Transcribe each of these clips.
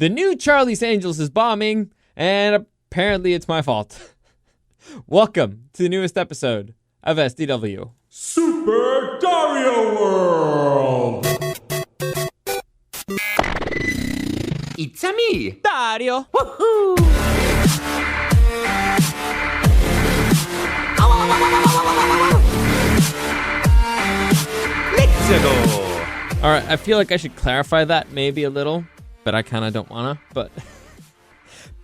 The new Charlie's Angels is bombing, and apparently it's my fault. Welcome to the newest episode of SDW. Super Dario World! It's a me, Dario! Woohoo! Let's go! Alright, I feel like I should clarify that maybe a little, but I kind of don't want to. But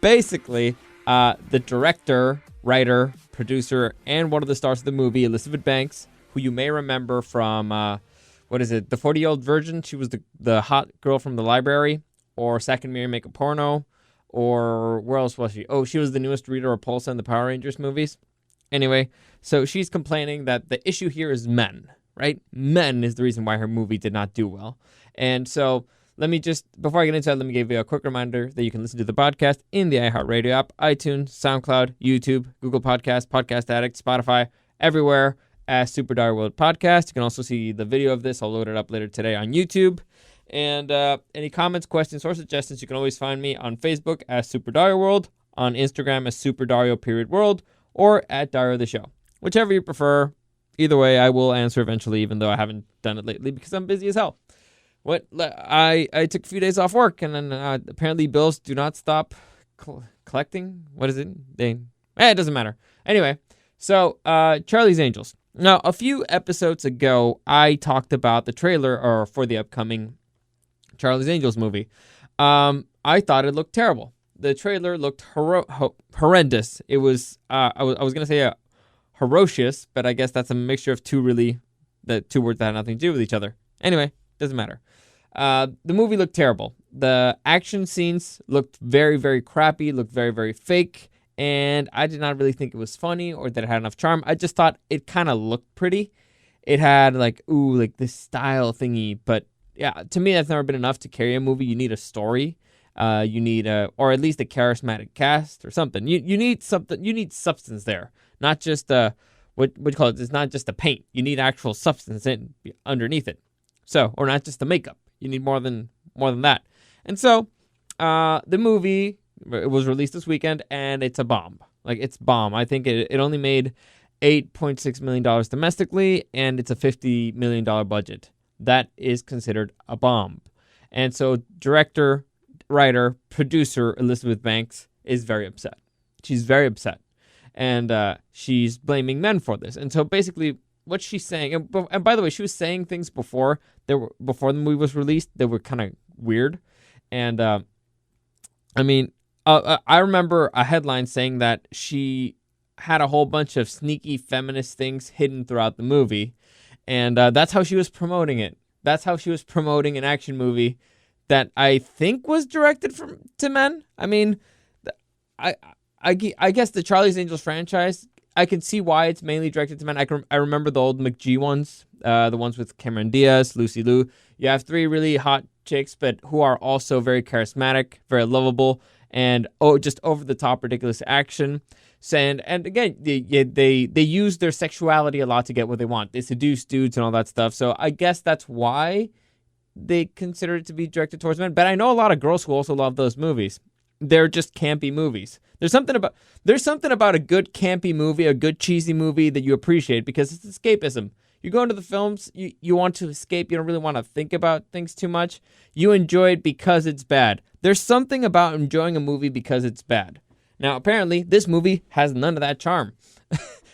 basically, the director, writer, producer, and one of the stars of the movie, Elizabeth Banks, who you may remember from, the 40-Year-Old Virgin. She was the hot girl from the library, or Second Mary Make a Porno, or where else was she? Oh, she was the newest Rita Repulsa in the Power Rangers movies. Anyway, so she's complaining that the issue here is men, right? Men is the reason why her movie did not do well. And so let me just, before I get into that, let me give you a quick reminder that you can listen to the podcast in the iHeartRadio app, iTunes, SoundCloud, YouTube, Google Podcasts, Podcast Addict, Spotify, everywhere as Super Dario World Podcast. You can also see the video of this. I'll load it up later today on YouTube. And any comments, questions, or suggestions, you can always find me on Facebook as Super Dario World, on Instagram as Super Dario.World, or at Dario the Show. Whichever you prefer. Either way, I will answer eventually, even though I haven't done it lately because I'm busy as hell. I took a few days off work, and then apparently bills do not stop collecting. What is it? It doesn't matter. Anyway, so Charlie's Angels. Now, a few episodes ago, I talked about the trailer for the upcoming Charlie's Angels movie. I thought it looked terrible. The trailer looked horrendous. It was I was gonna say ferocious, but I guess that's a mixture of two words that have nothing to do with each other. Anyway, doesn't matter. The movie looked terrible. The action scenes looked very, very crappy, looked very, very fake, and I did not really think it was funny or that it had enough charm. I just thought it kind of looked pretty. It had like this style thingy, but yeah, to me that's never been enough to carry a movie. You need a story. You need or at least a charismatic cast or something. You need something. You need substance there, not just what you call it. It's not just the paint. You need actual substance underneath it. So, or not just the makeup. You need more than that. And so, the movie, it was released this weekend, and it's a bomb. Like, it's bomb. I think it only made $8.6 million domestically, and it's a $50 million budget. That is considered a bomb. And so, director, writer, producer Elizabeth Banks is very upset. She's very upset. And she's blaming men for this. And so, basically, what she's saying, and by the way, she was saying things before the movie was released that were kind of weird. And I remember a headline saying that she had a whole bunch of sneaky feminist things hidden throughout the movie, and that's how she was promoting it. That's how she was promoting an action movie that I think was directed to men. I mean, I guess the Charlie's Angels franchise, I can see why it's mainly directed to men. I remember the old McG ones, the ones with Cameron Diaz, Lucy Liu. You have three really hot chicks, but who are also very charismatic, very lovable, and just over the top ridiculous action. And again, they use their sexuality a lot to get what they want. They seduce dudes and all that stuff. So I guess that's why they consider it to be directed towards men. But I know a lot of girls who also love those movies. They're just campy movies. There's something about a good campy movie, a good cheesy movie that you appreciate because it's escapism. You go into the films, you want to escape. You don't really want to think about things too much. You enjoy it because it's bad. There's something about enjoying a movie because it's bad. Now, apparently, this movie has none of that charm.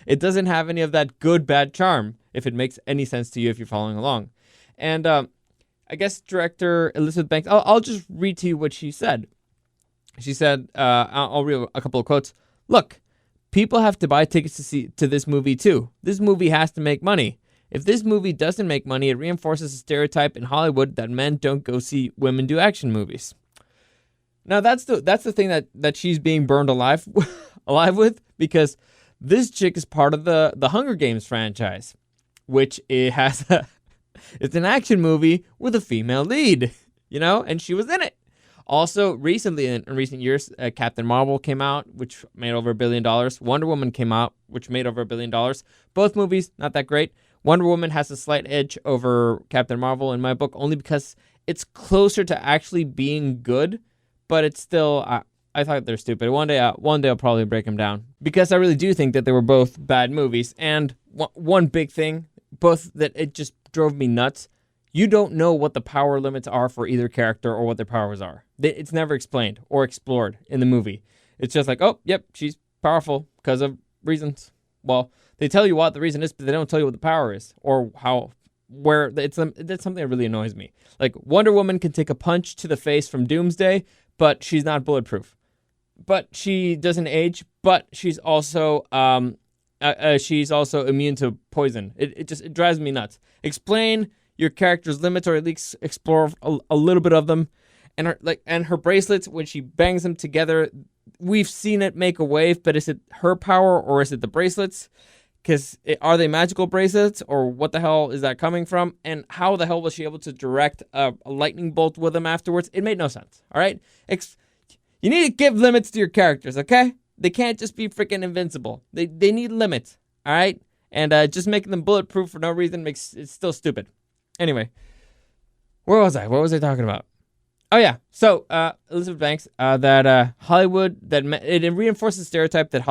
It doesn't have any of that good-bad charm, if it makes any sense to you if you're following along. And I guess director Elizabeth Banks, I'll just read to you what she said. She said, I'll read a couple of quotes. "Look, people have to buy tickets to this movie too. This movie has to make money. If this movie doesn't make money, it reinforces a stereotype in Hollywood that men don't go see women do action movies." Now that's the thing that she's being burned alive with, because this chick is part of the Hunger Games franchise, which it's an action movie with a female lead, and she was in it. Also, recently, in recent years, Captain Marvel came out, which made over $1 billion. Wonder Woman came out, which made over $1 billion. Both movies, not that great. Wonder Woman has a slight edge over Captain Marvel in my book, only because it's closer to actually being good, but it's still, I thought they're stupid. One day I'll probably break them down because I really do think that they were both bad movies. And one big thing, both that it just drove me nuts. You don't know what the power limits are for either character or what their powers are. It's never explained or explored in the movie. It's just like, oh, yep, she's powerful because of reasons. Well, they tell you what the reason is, but they don't tell you what the power is or that's something that really annoys me. Like Wonder Woman can take a punch to the face from Doomsday, but she's not bulletproof. But she doesn't age, but she's also immune to poison. It drives me nuts. Explain your character's limits, or at least explore a little bit of them. And her bracelets, when she bangs them together, we've seen it make a wave, but is it her power or is it the bracelets? Because are they magical bracelets, or what the hell is that coming from? And how the hell was she able to direct a lightning bolt with them afterwards? It made no sense, all right? You need to give limits to your characters, okay? They can't just be freaking invincible. They need limits, all right? And just making them bulletproof for no reason it's still stupid. Anyway, where was I? What was I talking about? Oh, yeah. So, Elizabeth Banks, that Hollywood, it reinforces the stereotype that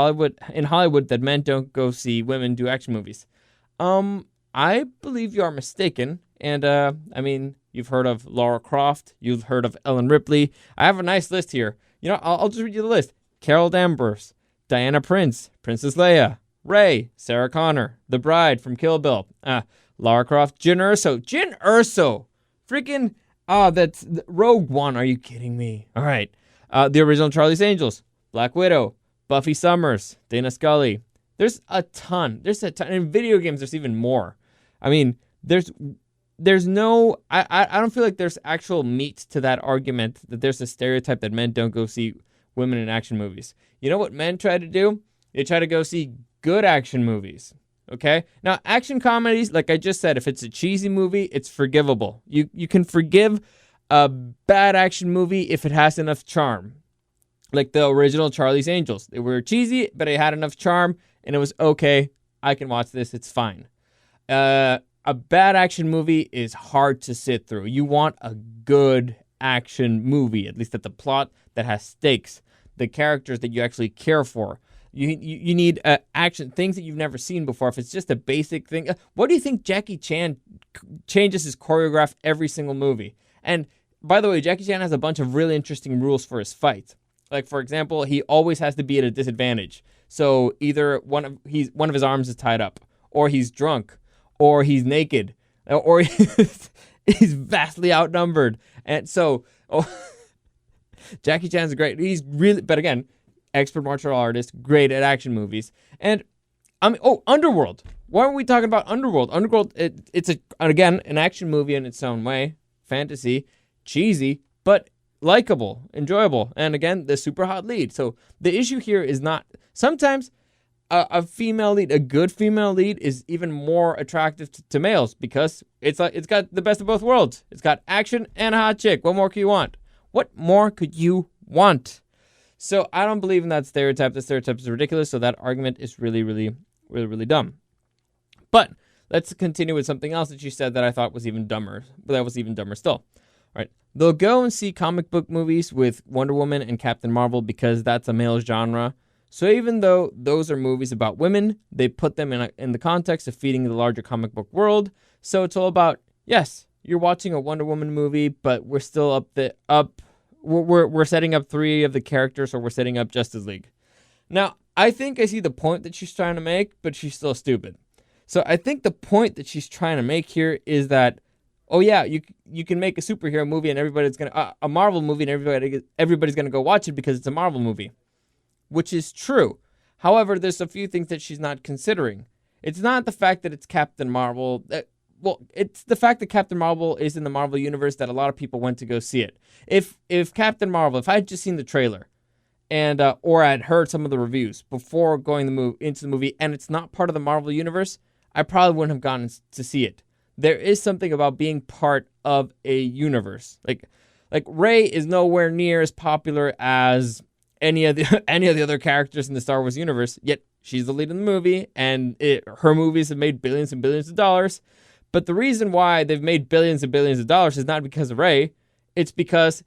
in Hollywood, that men don't go see women do action movies. I believe you are mistaken. And, I mean, you've heard of Lara Croft. You've heard of Ellen Ripley. I have a nice list here. You know, I'll just read you the list. Carol Danvers, Diana Prince, Princess Leia, Rey, Sarah Connor, The Bride from Kill Bill, Lara Croft, Jyn Erso. Freaking... that's Rogue One. Are you kidding me? All right. The original Charlie's Angels, Black Widow, Buffy Summers, Dana Scully. There's a ton. In video games, there's even more. I mean, there's no... I don't feel like there's actual meat to that argument that there's a stereotype that men don't go see women in action movies. You know what men try to do? They try to go see good action movies. Okay? Now, action comedies, like I just said, if it's a cheesy movie, it's forgivable. You can forgive a bad action movie if it has enough charm. Like the original Charlie's Angels. They were cheesy, but it had enough charm, and it was okay. I can watch this. It's fine. A bad action movie is hard to sit through. You want a good action movie, at least at the plot that has stakes, the characters that you actually care for. You need action, things that you've never seen before. If it's just a basic thing, what do you think Jackie Chan changes his choreograph every single movie? And by the way, Jackie Chan has a bunch of really interesting rules for his fights. Like, for example, he always has to be at a disadvantage. So either one of his arms is tied up, or he's drunk, or he's naked, or he's vastly outnumbered. And so, Jackie Chan's great. He's really, but again, expert martial artist, great at action movies. And Underworld. Why are we talking about Underworld? Underworld, it's again an action movie in its own way, fantasy, cheesy, but likable, enjoyable, and again, the super hot lead. So the issue here is not sometimes a female lead, a good female lead, is even more attractive to males because it's got the best of both worlds. It's got action and a hot chick. What more could you want? What more could you want? So I don't believe in that stereotype. The stereotype is ridiculous. So that argument is really, really, really, really dumb. But let's continue with something else that you said that I thought was even dumber. But that was even dumber still. All right. They'll go and see comic book movies with Wonder Woman and Captain Marvel because that's a male genre. So even though those are movies about women, they put them in the context of feeding the larger comic book world. So it's all about, yes, you're watching a Wonder Woman movie, but we're still we're setting up 3 of the characters, or we're setting up Justice League. Now, I think I see the point that she's trying to make, but she's still stupid. So I think the point that she's trying to make here is that, oh yeah, you can make a superhero movie and everybody's gonna a Marvel movie and everybody's gonna go watch it because it's a Marvel movie, which is true. However, there's a few things that she's not considering. It's not the fact that it's Captain Marvel. It's the fact that Captain Marvel is in the Marvel universe that a lot of people went to go see it. If Captain Marvel, if I had just seen the trailer, and or I'd heard some of the reviews before going into the movie, and it's not part of the Marvel universe, I probably wouldn't have gone to see it. There is something about being part of a universe. Like Rey is nowhere near as popular as any of the other characters in the Star Wars universe. Yet she's the lead in the movie, and her movies have made billions and billions of dollars. But the reason why they've made billions and billions of dollars is not because of Rey. It's because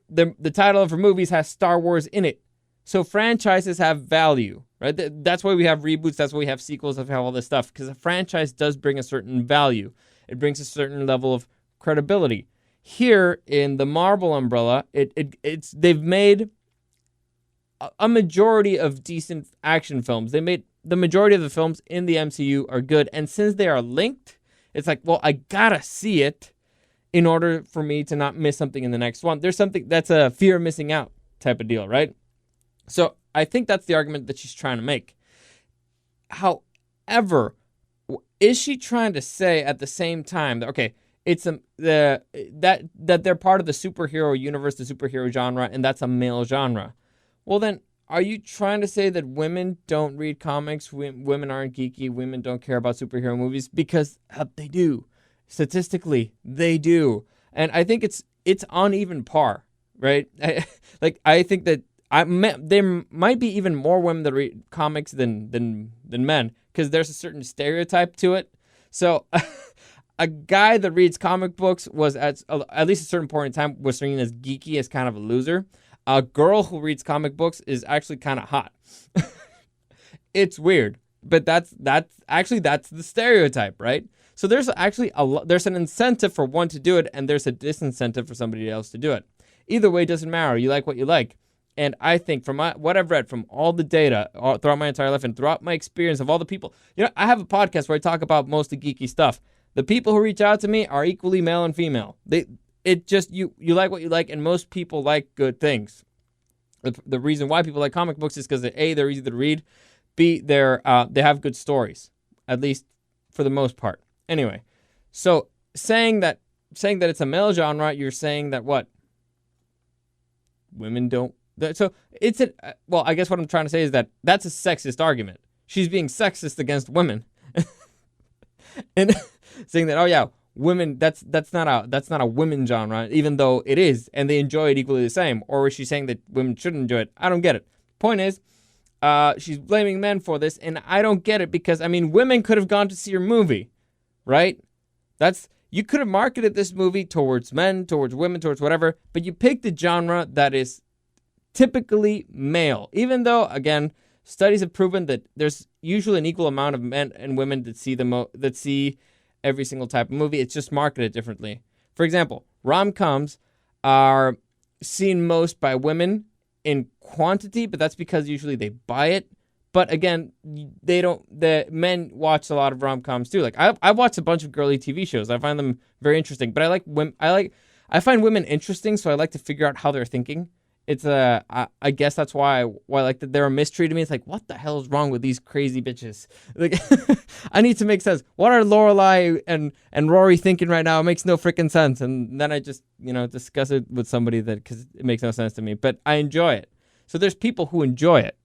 the title of her movies has Star Wars in it. So franchises have value, right? That's why we have reboots. That's why we have sequels. That's why we have all this stuff, because a franchise does bring a certain value. It brings a certain level of credibility. Here in the Marvel umbrella, they've made a majority of decent action films. They made the majority of the films in the MCU are good, and since they are linked, it's like, well, I gotta see it in order for me to not miss something in the next one. There's something that's a fear of missing out type of deal, right? So I think that's the argument that she's trying to make. However, is she trying to say at the same time that, okay, it's that they're part of the superhero universe, the superhero genre, and that's a male genre? Well, then, are you trying to say that women don't read comics, women aren't geeky, women don't care about superhero movies? Because they do. Statistically, they do. And I think it's on even par, right? I think that there might be even more women that read comics than men, because there's a certain stereotype to it. So a guy that reads comic books was at least a certain point in time was seen as geeky, as kind of a loser. A girl who reads comic books is actually kind of hot. It's weird, but that's the stereotype, right? So there's actually there's an incentive for one to do it, and there's a disincentive for somebody else to do it. Either way, it doesn't matter. You like what you like. And I think from what I've read from all the data throughout my entire life and throughout my experience of all the people, I have a podcast where I talk about mostly geeky stuff. The people who reach out to me are equally male and female. You like what you like, and most people like good things. The reason why people like comic books is because A, they're easy to read, B, they have good stories, at least for the most part. Anyway, so saying that it's a male genre, you're saying that what? Women don't. So well, I guess what I'm trying to say is that that's a sexist argument. She's being sexist against women, and saying that, oh yeah, women, that's not a women genre, even though it is, and they enjoy it equally the same. Or is she saying that women shouldn't enjoy it? I don't get it. Point is, she's blaming men for this, and I don't get it, because women could have gone to see her movie, right? You could have marketed this movie towards men, towards women, towards whatever, but you picked a genre that is typically male, even though, again, studies have proven that there's usually an equal amount of men and women that see every single type of movie. It's just marketed differently. For example, rom-coms are seen most by women in quantity, but that's because usually they buy it. But again, the men watch a lot of rom-coms too. Like I watch a bunch of girly TV shows. I find them very interesting, but I find women interesting, so I like to figure out how they're thinking. It's I guess that's why like that they're mistreating me. It's like, what the hell is wrong with these crazy bitches? Like, I need to make sense. What are Lorelai and Rory thinking right now? It makes no freaking sense. And then I just discuss it with somebody because it makes no sense to me. But I enjoy it. So there's people who enjoy it.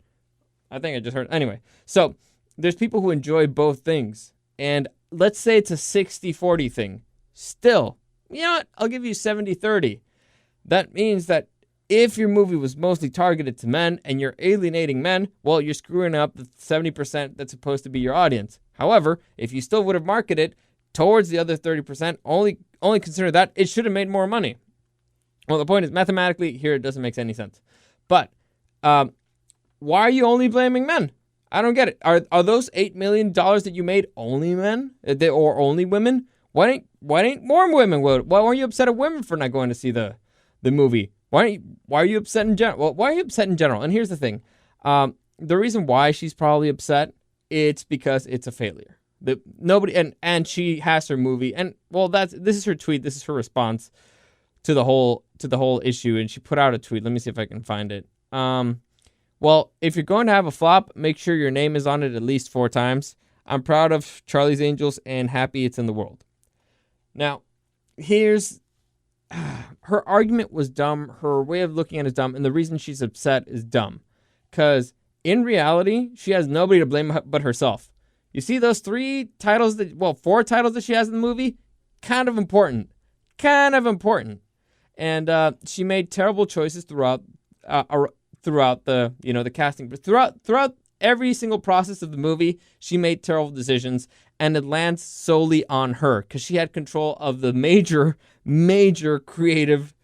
I think I just heard anyway. So there's people who enjoy both things, and let's say it's a 60-40 thing. Still, you know what? I'll give you 70-30. That means that if your movie was mostly targeted to men and you're alienating men, well, you're screwing up the 70% that's supposed to be your audience. However, if you still would have marketed towards the other 30%, only consider that, it should have made more money. Well, the point is, mathematically, here it doesn't make any sense. But why are you only blaming men? I don't get it. Are those $8 million that you made only men or only women? Why ain't more women? Why weren't you upset at women for not going to see the movie? Why are you upset in general? Well, why are you upset in general? And here's the thing. The reason why she's probably upset, it's because it's a failure. Nobody and she has her movie, and well, this is her tweet. This is her response to the whole issue, and she put out a tweet. Let me see if I can find it. Well, if you're going to have a flop, make sure your name is on it at least 4 times. I'm proud of Charlie's Angels and happy it's in the world. Now, here's her argument was dumb. Her way of looking at it is dumb. And the reason she's upset is dumb. Because in reality, she has nobody to blame but herself. You see those 4 titles that she has in the movie? Kind of important. And she made terrible choices throughout the, the casting. But throughout every single process of the movie, she made terrible decisions. And it lands solely on her because she had control of the major creative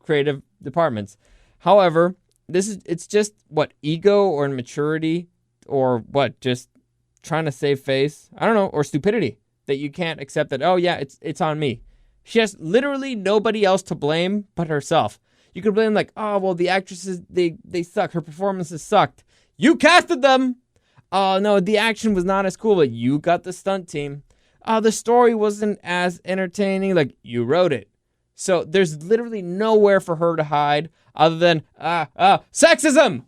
creative departments. However, it's just what, ego or immaturity or what, just trying to save face, I don't know, or stupidity that you can't accept that, oh yeah, it's on me. She has literally nobody else to blame but herself. You could blame like, oh well, the actresses, they suck, her performances sucked. You casted them. Oh no, the action was not as cool, but you got the stunt team. Oh, the story wasn't as entertaining, like you wrote it. So there's literally nowhere for her to hide other than sexism.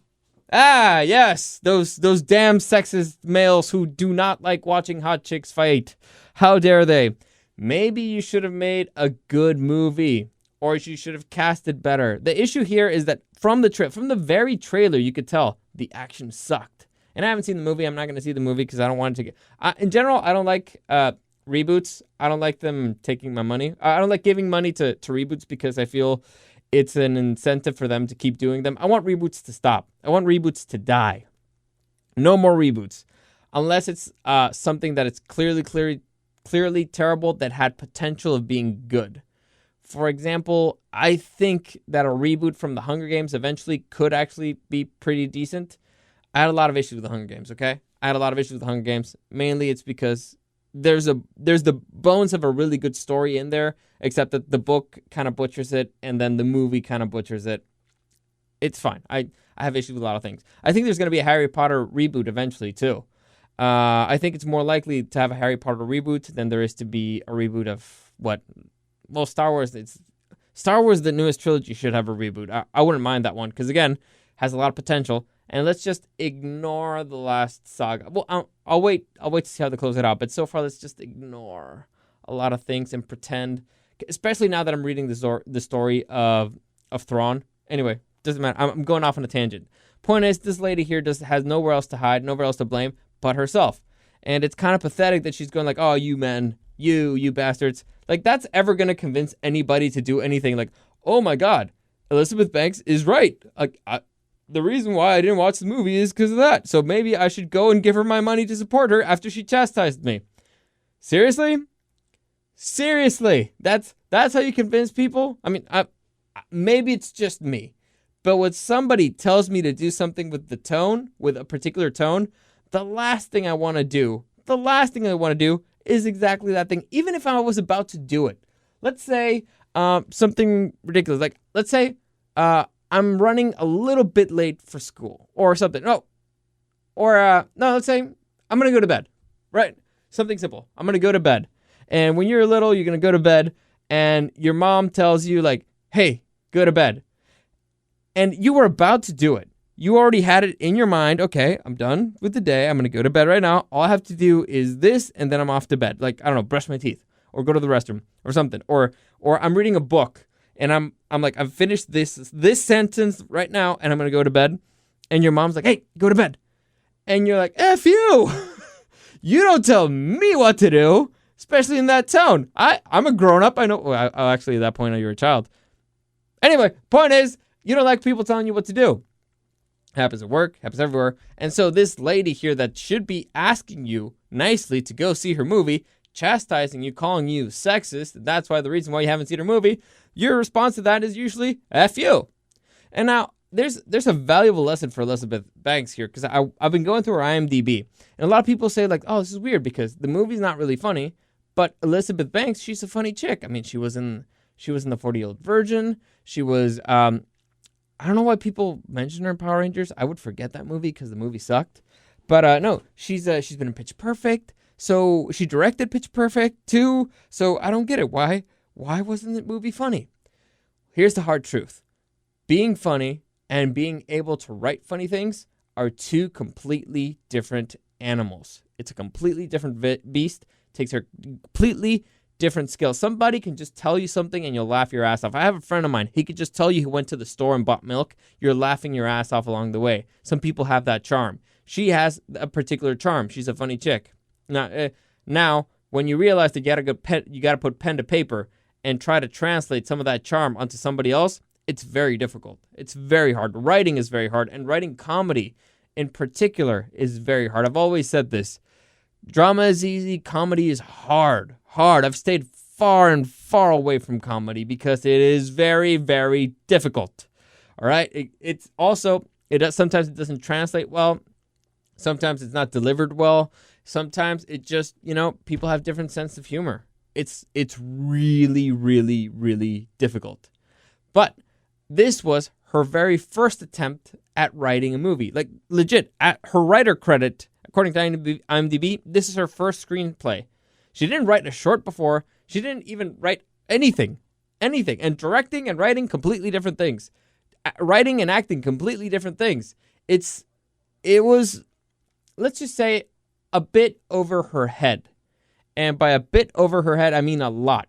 Yes, those damn sexist males who do not like watching hot chicks fight. How dare they? Maybe you should have made a good movie, or you should have casted better. The issue here is that from the very trailer, you could tell the action sucked. And I haven't seen the movie. I'm not going to see the movie because I don't want it to get... in general, I don't like reboots. I don't like them taking my money. I don't like giving money to reboots because I feel it's an incentive for them to keep doing them. I want reboots to stop. I want reboots to die. No more reboots. Unless it's something that it's clearly terrible that had potential of being good. For example, I think that a reboot from The Hunger Games eventually could actually be pretty decent. I had a lot of issues with The Hunger Games, okay? I had a lot of issues with The Hunger Games. Mainly it's because there's the bones of a really good story in there, except that the book kind of butchers it, and then the movie kind of butchers it. It's fine. I have issues with a lot of things. I think there's going to be a Harry Potter reboot eventually, too. I think it's more likely to have a Harry Potter reboot than there is to be a reboot of what? Well, Star Wars, the newest trilogy, should have a reboot. I wouldn't mind that one, because again, has a lot of potential. And let's just ignore the last saga. Well, I'll wait to see how they close it out. But so far, let's just ignore a lot of things and pretend, especially now that I'm reading the story of Thrawn. Anyway, doesn't matter. I'm going off on a tangent. Point is, this lady here has nowhere else to hide, nowhere else to blame but herself. And it's kind of pathetic that she's going like, oh, you men, you bastards. Like, that's ever going to convince anybody to do anything. Like, oh my God, Elizabeth Banks is right. Like, the reason why I didn't watch the movie is because of that. So maybe I should go and give her my money to support her after she chastised me. Seriously? That's how you convince people? I mean, maybe it's just me. But when somebody tells me to do something with a particular tone, the last thing I want to do is exactly that thing, even if I was about to do it. Let's say something ridiculous. Like, let's say I'm running a little bit late for school or something. No, let's say I'm going to go to bed, right? Something simple. I'm going to go to bed. And when you're little, you're going to go to bed and your mom tells you like, hey, go to bed. And you were about to do it. You already had it in your mind. Okay, I'm done with the day. I'm going to go to bed right now. All I have to do is this, and then I'm off to bed. Like, I don't know, brush my teeth or go to the restroom or something. Or I'm reading a book and I'm like, I've finished this sentence right now and I'm going to go to bed. And your mom's like, hey, go to bed. And you're like, F you. You don't tell me what to do, especially in that tone. I'm a grown up. I know. Well, actually, at that point, you're a child. Anyway, point is, you don't like people telling you what to do. Happens at work, happens everywhere. And so this lady here that should be asking you nicely to go see her movie, chastising you, calling you sexist, that's why the reason why you haven't seen her movie, your response to that is usually F you. And now, there's a valuable lesson for Elizabeth Banks here, because I've been going through her IMDb, and a lot of people say like, oh, this is weird because the movie's not really funny, but Elizabeth Banks, she's a funny chick. I mean, she was in the 40-Year-Old Virgin. She was, I don't know why people mention her in Power Rangers. I would forget that movie because the movie sucked. But no, she's been in Pitch Perfect. So she directed Pitch Perfect too. So I don't get it. Why wasn't the movie funny? Here's the hard truth. Being funny and being able to write funny things are two completely different animals. It's a completely different beast. It takes a completely different skill. Somebody can just tell you something and you'll laugh your ass off. I have a friend of mine. He could just tell you he went to the store and bought milk. You're laughing your ass off along the way. Some people have that charm. She has a particular charm. She's a funny chick. Now, when you realize that you got to put pen to paper and try to translate some of that charm onto somebody else, it's very difficult. It's very hard. Writing is very hard, and writing comedy in particular is very hard. I've always said this. Drama is easy. Comedy is hard. I've stayed far and far away from comedy because it is very, very difficult. All right. It's also, sometimes it doesn't translate well. Sometimes it's not delivered well. Sometimes it just, people have different sense of humor. It's really, really, really difficult. But this was her very first attempt at writing a movie. Like, legit, at her writer credit, according to IMDb, this is her first screenplay. She didn't write a short before. She didn't even write anything. And directing and writing, completely different things. Writing and acting, completely different things. It was, let's just say, a bit over her head. And by a bit over her head, I mean a lot.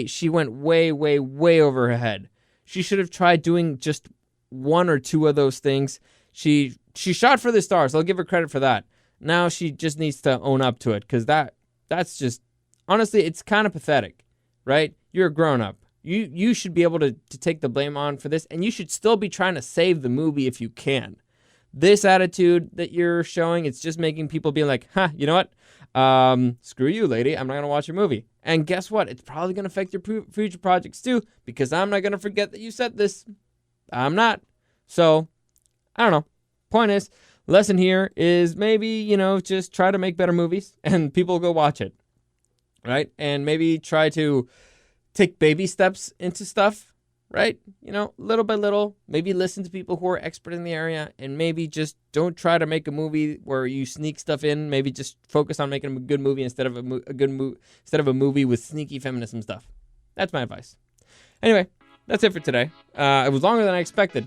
She went way, way, way over her head. She should have tried doing just one or two of those things. She shot for the stars. I'll give her credit for that. Now she just needs to own up to it, because that's just, honestly, it's kind of pathetic, right? You're a grown-up. You should be able to take the blame on for this, and you should still be trying to save the movie if you can. This attitude that you're showing, it's just making people be like, you know what? Screw you, lady. I'm not going to watch your movie. And guess what? It's probably going to affect your future projects too, because I'm not going to forget that you said this. I'm not. So, I don't know. Point is, lesson here is maybe, just try to make better movies and people will go watch it. Right? And maybe try to take baby steps into stuff. Right? Little by little, maybe listen to people who are expert in the area, and maybe just don't try to make a movie where you sneak stuff in. Maybe just focus on making a good movie instead of a movie with sneaky feminism stuff. That's my advice. Anyway, that's it for today. It was longer than I expected.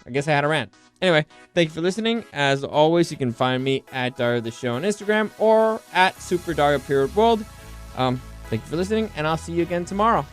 I guess I had a rant. Anyway, thank you for listening. As always, you can find me at Dario the Show on Instagram or at SuperDario_World. Thank you for listening, and I'll see you again tomorrow.